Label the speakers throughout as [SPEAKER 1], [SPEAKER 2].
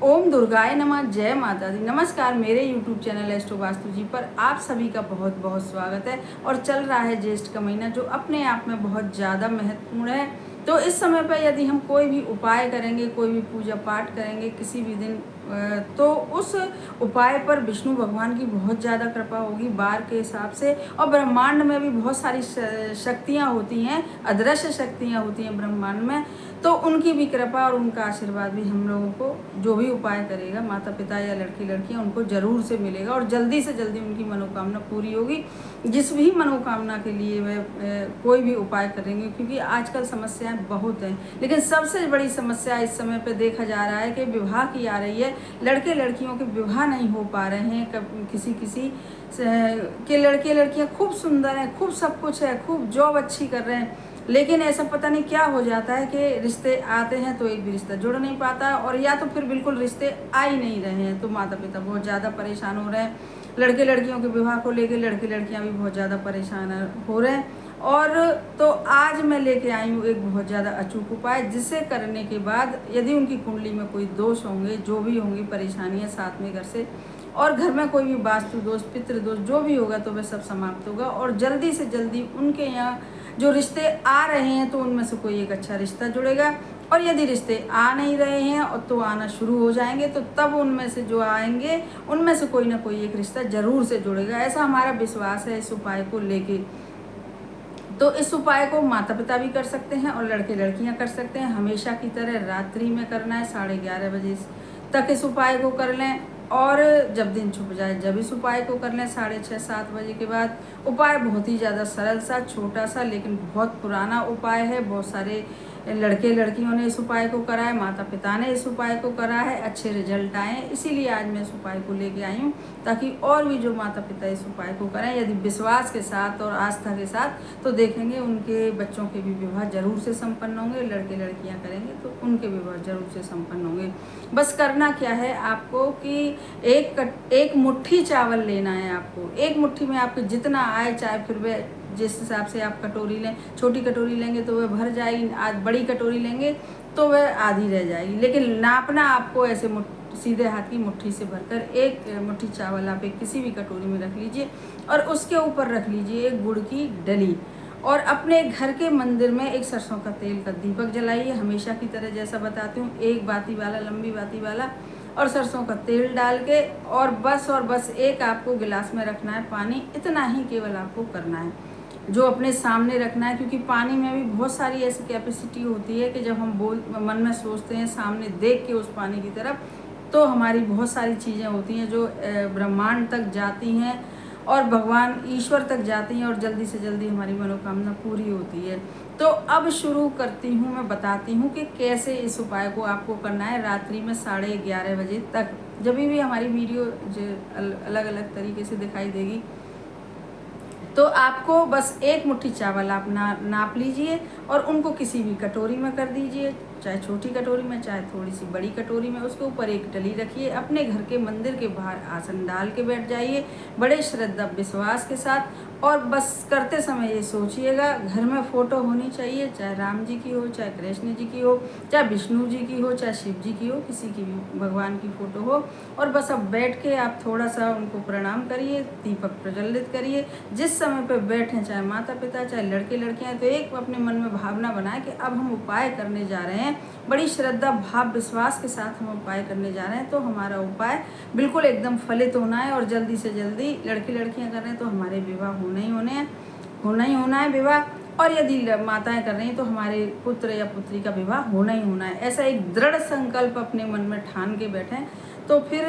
[SPEAKER 1] ओम दुर्गाय नमः। जय माता दी। नमस्कार, मेरे यूट्यूब चैनल एस्ट्रो वास्तु जी पर आप सभी का बहुत बहुत स्वागत है। और चल रहा है ज्येष्ठ का महीना, जो अपने आप में बहुत ज़्यादा महत्वपूर्ण है। तो इस समय पर यदि हम कोई भी उपाय करेंगे, कोई भी पूजा पाठ करेंगे किसी भी दिन, तो उस उपाय पर विष्णु भगवान की बहुत ज़्यादा कृपा होगी बार के हिसाब से। और ब्रह्मांड में भी बहुत सारी शक्तियाँ होती हैं, अदृश्य शक्तियाँ होती हैं ब्रह्मांड में। तो उनकी भी कृपा और उनका आशीर्वाद भी हम लोगों को, जो भी उपाय करेगा माता पिता या लड़की लड़कियां, उनको ज़रूर से मिलेगा और जल्दी से जल्दी उनकी मनोकामना पूरी होगी। जिस भी मनोकामना के लिए वह कोई भी उपाय करेंगे, क्योंकि आजकल समस्याएं बहुत हैं, लेकिन सबसे बड़ी समस्या इस समय पे देखा जा रहा है कि विवाह की आ रही है। लड़के लड़कियों के विवाह नहीं हो पा रहे हैं। किसी के लड़के लड़कियां खूब सुंदर हैं, खूब सब कुछ है, खूब जॉब अच्छी कर रहे हैं, लेकिन ऐसा पता नहीं क्या हो जाता है कि रिश्ते आते हैं तो एक भी रिश्ता जुड़ नहीं पाता, और या तो फिर बिल्कुल रिश्ते आ ही नहीं रहे हैं। तो माता पिता बहुत ज़्यादा परेशान हो रहे हैं। लड़के लड़कियों के विवाह को लेकर लड़के लड़कियां भी बहुत ज़्यादा परेशान हो रहे हैं। और तो आज मैं लेके आई हूँ एक बहुत ज़्यादा अचूक उपाय, जिसे करने के बाद यदि उनकी कुंडली में कोई दोष होंगे, जो भी होंगी परेशानियाँ साथ में घर से, और घर में कोई भी वास्तु दोष, पितृ दोष जो भी होगा, तो वह सब समाप्त होगा। और जल्दी से जल्दी उनके यहाँ जो रिश्ते आ रहे हैं, तो उनमें से कोई एक अच्छा रिश्ता जुड़ेगा। और यदि रिश्ते आ नहीं रहे हैं और तो आना शुरू हो जाएंगे, तो तब उनमें से जो आएंगे, उनमें से कोई ना कोई एक रिश्ता जरूर से जुड़ेगा। ऐसा हमारा विश्वास है इस उपाय को लेके। तो इस उपाय को माता पिता भी कर सकते हैं और लड़के लड़कियां कर सकते हैं। हमेशा की तरह रात्रि में करना है, 11:30 बजे तक इस उपाय को कर लें। और जब दिन छुप जाए जब इस उपाय को कर लें, 6:30-7 बजे के बाद। उपाय बहुत ही ज़्यादा सरल सा, छोटा सा, लेकिन बहुत पुराना उपाय है। बहुत सारे लड़के लड़कियों ने इस उपाय को करा है, माता पिता ने इस उपाय को करा है, अच्छे रिजल्ट आए हैं। इसीलिए आज मैं इस उपाय को लेके आई हूँ, ताकि और भी जो माता पिता इस उपाय को करें यदि विश्वास के साथ और आस्था के साथ, तो देखेंगे उनके बच्चों के भी विवाह जरूर से संपन्न होंगे। लड़के लड़कियां करेंगे तो उनके विवाह जरूर से संपन्न होंगे। बस करना क्या है आपको कि एक मुट्ठी चावल लेना है आपको। एक मुट्ठी में आपको जितना आए, चाहे फिर वह जिस हिसाब से आप कटोरी लें, छोटी कटोरी लेंगे तो वह भर जाएगी, आज बड़ी कटोरी लेंगे तो वह आधी रह जाएगी। लेकिन नापना आपको ऐसे सीधे हाथ की मुट्ठी से भरकर एक मुट्ठी चावल आप एक किसी भी कटोरी में रख लीजिए, और उसके ऊपर रख लीजिए एक गुड़ की डली। और अपने घर के मंदिर में एक सरसों का तेल का दीपक जलाइए, हमेशा की तरह जैसा बताती हूँ, एक बाती वाला, लंबी बाती वाला, और सरसों का तेल डाल के। और बस एक आपको गिलास में रखना है पानी, इतना ही केवल आपको करना है, जो अपने सामने रखना है। क्योंकि पानी में भी बहुत सारी ऐसी कैपेसिटी होती है कि जब हम मन में सोचते हैं, सामने देख के उस पानी की तरफ, तो हमारी बहुत सारी चीज़ें होती हैं जो ब्रह्मांड तक जाती हैं और भगवान ईश्वर तक जाती हैं, और जल्दी से जल्दी हमारी मनोकामना पूरी होती है। तो अब शुरू करती हूँ, मैं बताती हूँ कि कैसे इस उपाय को आपको करना है रात्रि में 11:30 बजे तक। जब भी हमारी वीडियो अलग अलग तरीके से दिखाई देगी, तो आपको बस एक मुट्ठी चावल आप नाप लीजिए और उनको किसी भी कटोरी में कर दीजिए, चाहे छोटी कटोरी में, चाहे थोड़ी सी बड़ी कटोरी में। उसके ऊपर एक डली रखिए, अपने घर के मंदिर के बाहर आसन डाल के बैठ जाइए बड़े श्रद्धा विश्वास के साथ। और बस करते समय ये सोचिएगा, घर में फ़ोटो होनी चाहिए, चाहे राम जी की हो, चाहे कृष्ण जी की हो, चाहे विष्णु जी की हो, चाहे शिव जी की हो, किसी की भी भगवान की फ़ोटो हो। और बस अब बैठ के आप थोड़ा सा उनको प्रणाम करिए, दीपक प्रज्वलित करिए। जिस समय पे बैठें, चाहे माता पिता, चाहे लड़के लड़कियां, तो एक अपने मन में भावना बनाए कि अब हम उपाय करने जा रहे हैं। बड़ी श्रद्धा भाव विश्वास के साथ हम उपाय करने जा रहे हैं। तो हमारा उपाय बिल्कुल एकदम फलित होना है, और जल्दी से जल्दी लड़के लड़कियां कर रहे हैं तो हमारे विवाह होना ही होना है विवाह। और यदि माताएं कर रही हैं तो हमारे पुत्र या पुत्री का विवाह होना ही होना है। ऐसा एक दृढ़ संकल्प अपने मन में ठान के बैठें। तो फिर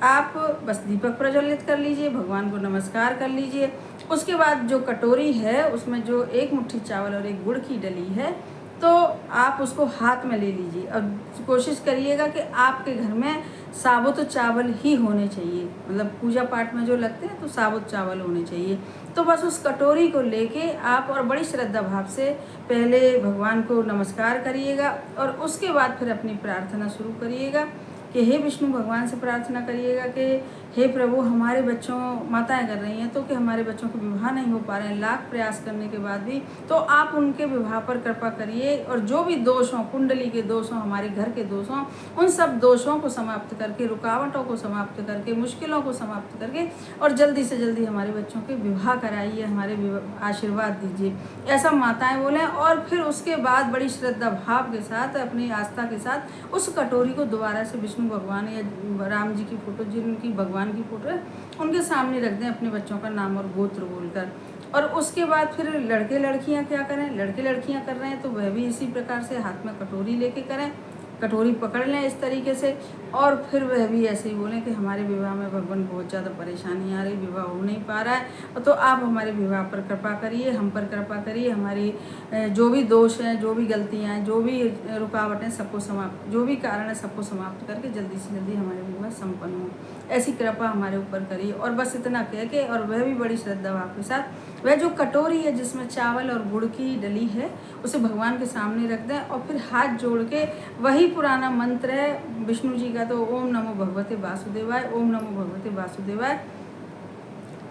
[SPEAKER 1] आप बस दीपक प्रज्वलित कर लीजिए, भगवान को नमस्कार कर लीजिए। उसके बाद जो कटोरी है उसमें जो एक मुट्ठी चावल और एक गुड़ की डली है, तो आप उसको हाथ में ले लीजिए। और कोशिश करिएगा कि आपके घर में साबुत चावल ही होने चाहिए, मतलब पूजा पाठ में जो लगते हैं तो साबुत चावल होने चाहिए। तो बस उस कटोरी को लेके आप और बड़ी श्रद्धा भाव से पहले भगवान को नमस्कार करिएगा, और उसके बाद फिर अपनी प्रार्थना शुरू करिएगा कि हे विष्णु, भगवान से प्रार्थना करिएगा कि हे प्रभु हमारे बच्चों, माताएं कर रही हैं तो कि हमारे बच्चों के विवाह नहीं हो पा रहे हैं, लाख प्रयास करने के बाद भी, तो आप उनके विवाह पर कृपा करिए। और जो भी दोष हों, कुंडली के दोष हों, हमारे घर के दोष हों, उन सब दोषों को समाप्त करके, रुकावटों को समाप्त करके, मुश्किलों को समाप्त करके और जल्दी से जल्दी हमारे बच्चों के विवाह कराइए, हमारे आशीर्वाद दीजिए, ऐसा माताएं बोलें। और फिर उसके बाद बड़ी श्रद्धा भाव के साथ, अपनी आस्था के साथ उस कटोरी को दोबारा से विष्णु भगवान या राम जी की फोटो, जिनकी भगवान की फोटो है, उनके सामने रख दें अपने बच्चों का नाम और गोत्र बोलकर। और उसके बाद फिर लड़के लड़कियां क्या करें, लड़के लड़कियां कर रहे हैं तो वह भी इसी प्रकार से हाथ में कटोरी लेके करें, कटोरी पकड़ लें इस तरीके से। और फिर वह भी ऐसे ही बोलें कि हमारे विवाह में भगवान बहुत ज़्यादा परेशानी आ रही, विवाह हो नहीं पा रहा है, तो आप हमारे विवाह पर कृपा करिए, हम पर कृपा करिए, हमारी जो भी दोष हैं, जो भी गलतियाँ हैं, जो भी रुकावटें, सबको समाप्त, जो भी कारण है सबको समाप्त करके जल्दी से जल्दी हमारे विवाह संपन्न हो, ऐसी कृपा हमारे ऊपर करिए। और बस इतना कह के, और वह भी बड़ी श्रद्धा भाव के साथ, वह जो कटोरी है जिसमें चावल और गुड़ की डली है, उसे भगवान के सामने रख दें और फिर हाथ जोड़ के वही पुराना मंत्र है विष्णु जी का, तो ओम नमो भगवते वासुदेवाय, ओम नमो भगवते वासुदेवाय,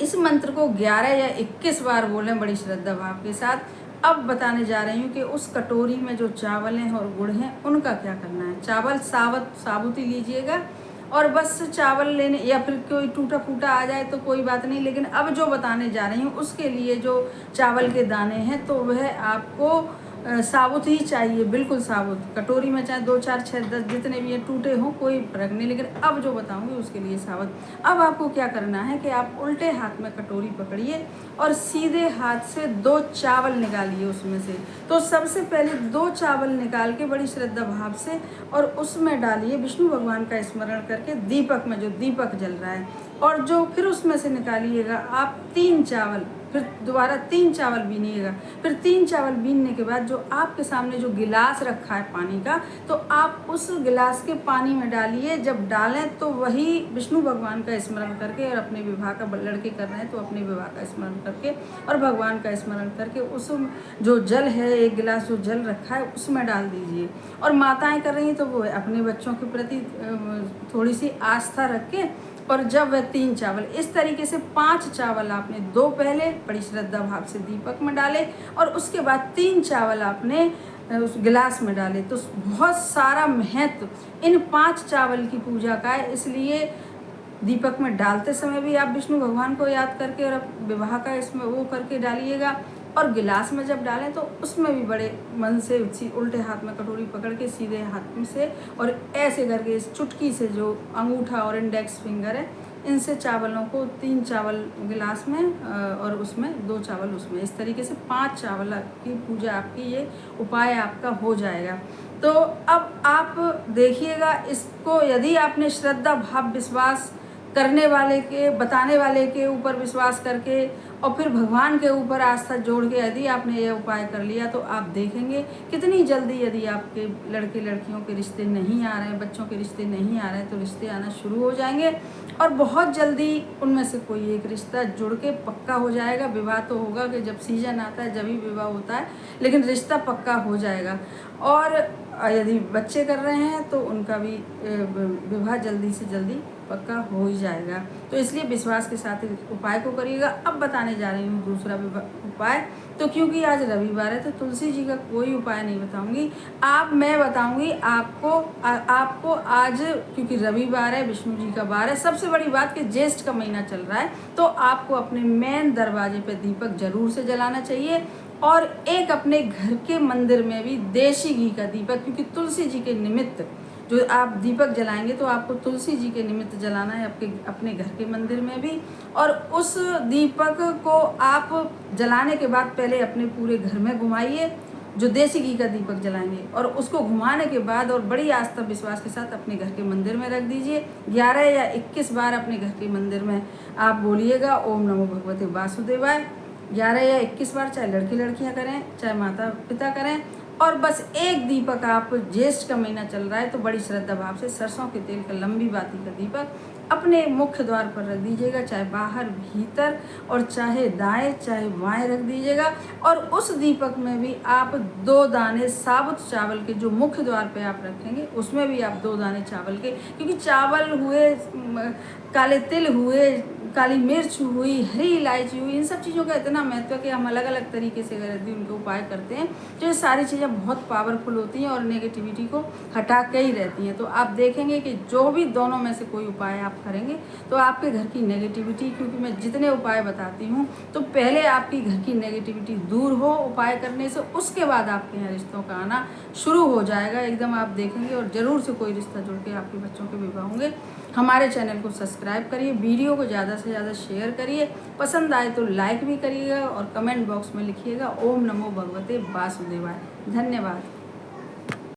[SPEAKER 1] इस मंत्र को 11 या 21 बार बोलें बड़ी श्रद्धा भाव के साथ। अब बताने जा रही हूँ कि उस कटोरी में जो चावल हैं और गुड़ हैं उनका क्या करना है। चावल साबुत ही लीजिएगा, और बस चावल लेने, या फिर कोई टूटा फूटा आ जाए तो कोई बात नहीं, लेकिन अब जो बताने जा रही हूँ उसके लिए जो चावल के दाने हैं तो वह आपको साबुत ही चाहिए, बिल्कुल साबुत। कटोरी में चाहे 2 4 6 10 जितने भी हैं, टूटे हों कोई फर्क नहीं, लेकिन अब जो बताऊंगी उसके लिए साबुत। अब आपको क्या करना है कि आप उल्टे हाथ में कटोरी पकड़िए और सीधे हाथ से 2 चावल निकालिए उसमें से। तो सबसे पहले 2 चावल निकाल के बड़ी श्रद्धा भाव से और उसमें डालिए विष्णु भगवान का स्मरण करके, दीपक में जो दीपक जल रहा है, और जो फिर उसमें से निकालिएगा आप 3 चावल, फिर दोबारा 3 चावल बीनिएगा। फिर 3 चावल बीनने के बाद जो आपके सामने जो गिलास रखा है पानी का, तो आप उस गिलास के पानी में डालिए। जब डालें तो वही विष्णु भगवान का स्मरण करके, और अपने विवाह का, लड़के कर रहे हैं तो अपने विवाह का स्मरण करके और भगवान का स्मरण करके उस जो जल है, 1 गिलास जो जल रखा है उसमें डाल दीजिए। और माताएं कर रही हैं तो वो अपने बच्चों के प्रति थोड़ी सी आस्था रख के, और जब वह 3 चावल, इस तरीके से 5 चावल आपने 2 पहले बड़ी श्रद्धा भाव से दीपक में डाले, और उसके बाद 3 चावल आपने उस गिलास में डाले। तो बहुत सारा महत्व इन 5 चावल की पूजा का है, इसलिए दीपक में डालते समय भी आप विष्णु भगवान को याद करके और विवाह का इसमें वो करके डालिएगा। और गिलास में जब डालें तो उसमें भी बड़े मन से उल्टे हाथ में कटोरी पकड़ के सीधे हाथ से और ऐसे करके इस चुटकी से, जो अंगूठा और इंडेक्स फिंगर है, इनसे चावलों को 3 चावल गिलास में और उसमें 2 चावल उसमें, इस तरीके से 5 चावल की पूजा आपकी, ये उपाय आपका हो जाएगा। तो अब आप देखिएगा इसको, यदि आपने श्रद्धा भाव विश्वास करने वाले के, बताने वाले के ऊपर विश्वास करके और फिर भगवान के ऊपर आस्था जोड़ के यदि आपने ये उपाय कर लिया, तो आप देखेंगे कितनी जल्दी, यदि आपके लड़के लड़कियों के रिश्ते नहीं आ रहे हैं, बच्चों के रिश्ते नहीं आ रहे हैं, तो रिश्ते आना शुरू हो जाएंगे और बहुत जल्दी उनमें से कोई एक रिश्ता जुड़ के पक्का हो जाएगा। विवाह तो होगा कि जब सीजन आता है जब ही विवाह होता है, लेकिन रिश्ता पक्का हो जाएगा। और यदि बच्चे कर रहे हैं तो उनका भी विवाह जल्दी से जल्दी पक्का हो ही जाएगा। तो इसलिए विश्वास के साथ उपाय को करिएगा। अब बताने जा रही हूँ दूसरा उपाय। तो क्योंकि आज रविवार है तो तुलसी जी का कोई उपाय नहीं बताऊंगी, मैं बताऊंगी आपको आज, क्योंकि रविवार है, विष्णु जी का वार है। सबसे बड़ी बात कि ज्येष्ठ का महीना चल रहा है, तो आपको अपने मेन दरवाजे पे दीपक जरूर से जलाना चाहिए, और एक अपने घर के मंदिर में भी देशी घी का दीपक, क्योंकि तुलसी जी के निमित्त जो आप दीपक जलाएंगे तो आपको तुलसी जी के निमित्त जलाना है अपने घर के मंदिर में भी। और उस दीपक को आप जलाने के बाद पहले अपने पूरे घर में घुमाइए, जो देसी घी का दीपक जलाएंगे, और उसको घुमाने के बाद और बड़ी आस्था विश्वास के साथ अपने घर के मंदिर में रख दीजिए। 11 या 21 बार अपने घर के मंदिर में आप बोलिएगा ओम नमो भगवते वासुदेवाय, 11 या 21 बार, चाहे लड़के लड़कियां करें चाहे माता पिता करें। और बस एक दीपक आप, ज्येष्ठ का महीना चल रहा है तो बड़ी श्रद्धा भाव से सरसों के तेल का, लंबी बाती का दीपक अपने मुख्य द्वार पर रख दीजिएगा, चाहे बाहर भीतर, और चाहे दाएं चाहे बाएं रख दीजिएगा। और उस दीपक में भी आप 2 दाने साबुत चावल के जो मुख्य द्वार पे आप रखेंगे उसमें भी आप 2 दाने चावल के, क्योंकि चावल हुए, काले तिल हुए, काली मिर्च हुई, हरी इलायची हुई, इन सब चीज़ों का इतना महत्व है कि हम अलग अलग तरीके से अगर यदि उनके उपाय करते हैं तो ये सारी चीज़ें बहुत पावरफुल होती हैं और नेगेटिविटी को हटा के ही रहती हैं। तो आप देखेंगे कि जो भी दोनों में से कोई उपाय आप करेंगे तो आपके घर की नेगेटिविटी, क्योंकि मैं जितने उपाय बताती हूँ तो पहले आपकी घर की नेगेटिविटी दूर हो उपाय करने से, उसके बाद आपके यहाँ रिश्तों का आना शुरू हो जाएगा एकदम, आप देखेंगे। और ज़रूर से कोई रिश्ता जुड़ के आपके बच्चों के विवाह होंगे। हमारे चैनल को सब्सक्राइब करिए, वीडियो को ज़्यादा से ज़्यादा शेयर करिए, पसंद आए तो लाइक भी करिएगा और कमेंट बॉक्स में लिखिएगा ओम नमो भगवते वासुदेवाय। धन्यवाद।